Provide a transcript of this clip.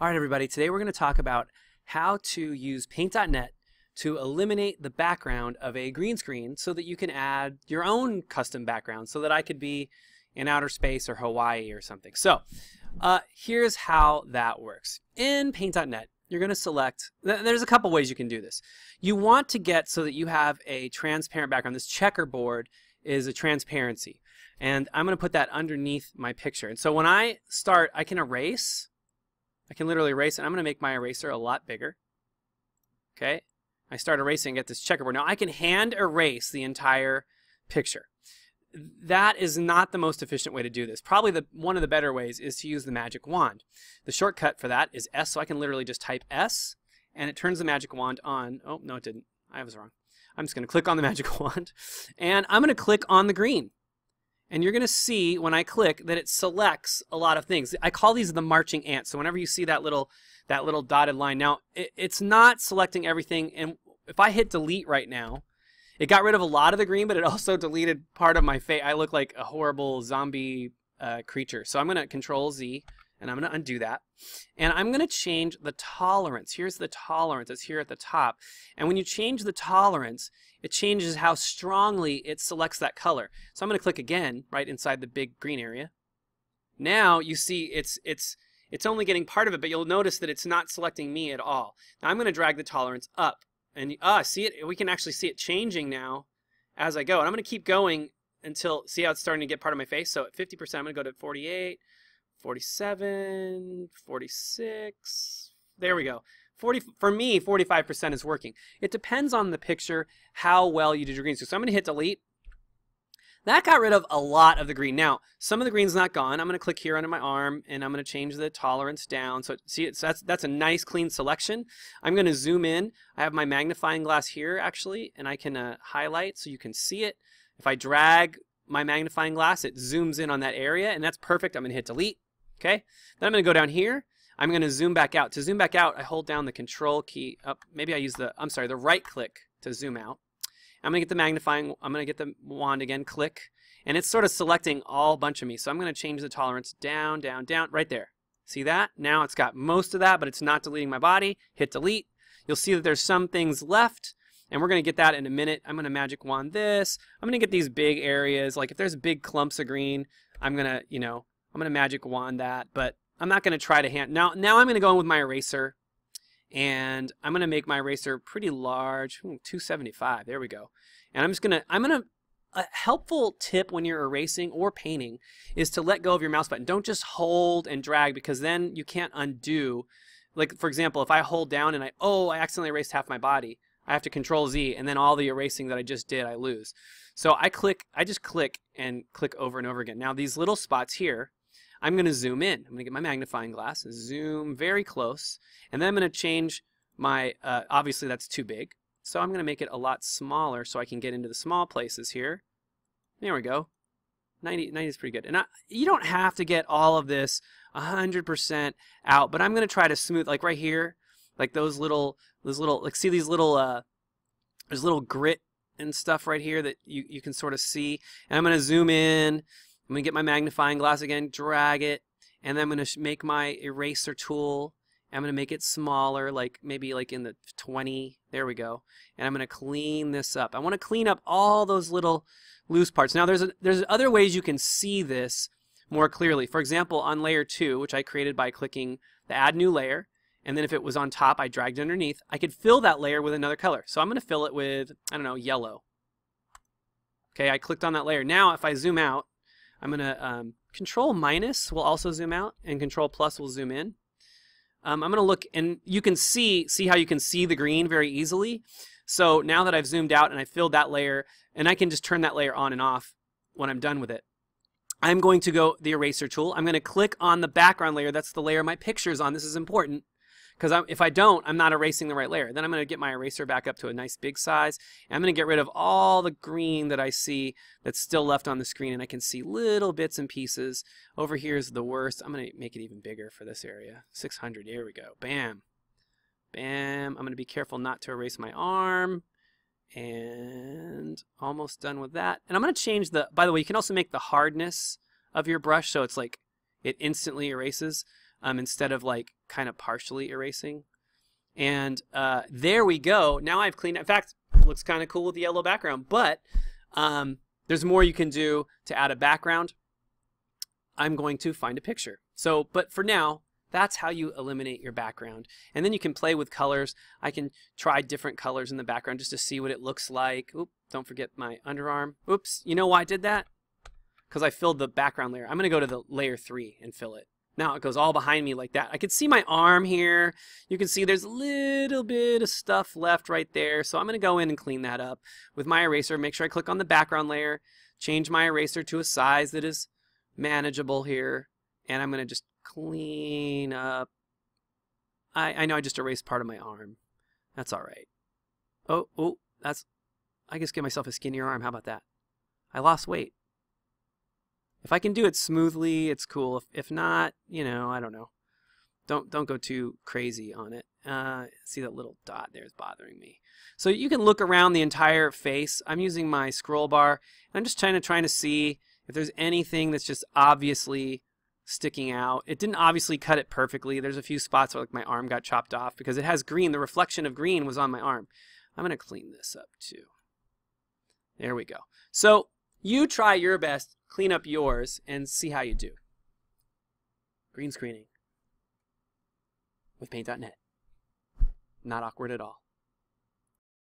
All right, everybody, today we're going to talk about how to use Paint.net to eliminate the background of a green screen so that you can add your own custom background so that I could be in outer space or Hawaii or something. So here's how that works. In Paint.net, you're going to select, there's a couple ways you can do this. You want to get so that you have a transparent background. This checkerboard is a transparency. And I'm going to put that underneath my picture. And so when I start, I can erase. I can literally erase, and I'm going to make my eraser a lot bigger. Okay? I start erasing, get this checkerboard. Now I can hand erase the entire picture. That is not the most efficient way to do this. Probably one of the better ways is to use the magic wand. The shortcut for that is S, so I can literally just type S, and it turns the magic wand on. Oh, no, it didn't. I was wrong. I'm just going to click on the magic wand, and I'm going to click on the green. And you're going to see when I click that it selects a lot of things. I call these the marching ants. So whenever you see that little dotted line, now it's not selecting everything. And if I hit delete right now, it got rid of a lot of the green, but it also deleted part of my face. I look like a horrible zombie creature. So I'm going to Control Z, and I'm going to undo that. And I'm going to change the tolerance. Here's the tolerance. It's here at the top. And when you change the tolerance, it changes how strongly it selects that color. So I'm going to click again right inside the big green area. Now you see it's only getting part of it, but you'll notice that it's not selecting me at all. Now I'm going to drag the tolerance up. And see it? We can actually see it changing now as I go. And I'm going to keep going until, see how it's starting to get part of my face? So at 50%, I'm going to go to 48, 47, 46. There we go. 40, for me, 45% is working. It depends on the picture how well you did your green screen. So I'm going to hit delete. That got rid of a lot of the green. Now, some of the green's not gone. I'm going to click here under my arm, and I'm going to change the tolerance down. So see, that's a nice clean selection. I'm going to zoom in. I have my magnifying glass here, actually, and I can highlight so you can see it. If I drag my magnifying glass, it zooms in on that area, and that's perfect. I'm going to hit delete. Okay. Then I'm going to go down here. I'm going to zoom back out. To zoom back out, I hold down the Control key. Maybe I use the right click to zoom out. I'm going to get the magnifying, I'm going to get the wand again, click, and it's sort of selecting all bunch of me. So I'm going to change the tolerance down, down, down, right there. See that? Now it's got most of that, but it's not deleting my body. Hit delete. You'll see that there's some things left, and we're going to get that in a minute. I'm going to magic wand this. I'm going to get these big areas. Like if there's big clumps of green, I'm going to, I'm going to magic wand that, but I'm not going to try to hand. Now I'm going to go in with my eraser. And I'm going to make my eraser pretty large, 275, there we go. And a helpful tip when you're erasing or painting is to let go of your mouse button. Don't just hold and drag, because then you can't undo. Like, for example, if I hold down and I accidentally erased half my body, I have to Control Z, and then all the erasing that I just did, I lose. So I just click and click over and over again. Now these little spots here, I'm going to zoom in. I'm going to get my magnifying glass, zoom very close, and then I'm going to change my, obviously that's too big, so I'm going to make it a lot smaller so I can get into the small places here. There we go. 90 is pretty good. And you don't have to get all of this 100% out, but I'm going to try to smooth, like right here, like those little, like see these little, there's little grit and stuff right here that you can sort of see. And I'm going to zoom in. I'm going to get my magnifying glass again, drag it, and then I'm going to make my eraser tool. I'm going to make it smaller, like maybe like in the 20. There we go. And I'm going to clean this up. I want to clean up all those little loose parts. Now there's other ways you can see this more clearly. For example, on layer 2, which I created by clicking the Add New Layer, and then if it was on top, I dragged it underneath. I could fill that layer with another color. So I'm going to fill it with, I don't know, yellow. Okay, I clicked on that layer. Now if I zoom out, I'm going to Control minus will also zoom out, and Control plus will zoom in. I'm going to look, and you can see how you can see the green very easily. So now that I've zoomed out and I filled that layer, and I can just turn that layer on and off when I'm done with it. I'm going to go the eraser tool. I'm going to click on the background layer. That's the layer my picture's on. This is important, because if I don't, I'm not erasing the right layer. Then I'm going to get my eraser back up to a nice big size. And I'm going to get rid of all the green that I see that's still left on the screen, and I can see little bits and pieces. Over here is the worst. I'm going to make it even bigger for this area. 600, here we go. Bam. Bam. I'm going to be careful not to erase my arm. And almost done with that. And I'm going to change the, by the way, you can also make the hardness of your brush so it's like it instantly erases instead of like kind of partially erasing. And there we go. Now I've cleaned it. In fact, it looks kind of cool with the yellow background, but there's more you can do to add a background. I'm going to find a picture. So, but for now, that's how you eliminate your background. And then you can play with colors. I can try different colors in the background just to see what it looks like. Oop, don't forget my underarm. Oops, you know why I did that? Because I filled the background layer. I'm going to go to the layer 3 and fill it. Now it goes all behind me like that. I can see my arm here. You can see there's a little bit of stuff left right there. So I'm going to go in and clean that up with my eraser. Make sure I click on the background layer. Change my eraser to a size that is manageable here. And I'm going to just clean up. I know I just erased part of my arm. That's all right. Oh, I just get myself a skinnier arm. How about that? I lost weight. If I can do it smoothly, it's cool. If not, you know, I don't know. Don't go too crazy on it. See that little dot there is bothering me. So you can look around the entire face. I'm using my scroll bar. And I'm just trying to see if there's anything that's just obviously sticking out. It didn't obviously cut it perfectly. There's a few spots where like my arm got chopped off because it has green. The reflection of green was on my arm. I'm going to clean this up too. There we go. So you try your best, clean up yours, and see how you do. Green screening with Paint.net. Not awkward at all.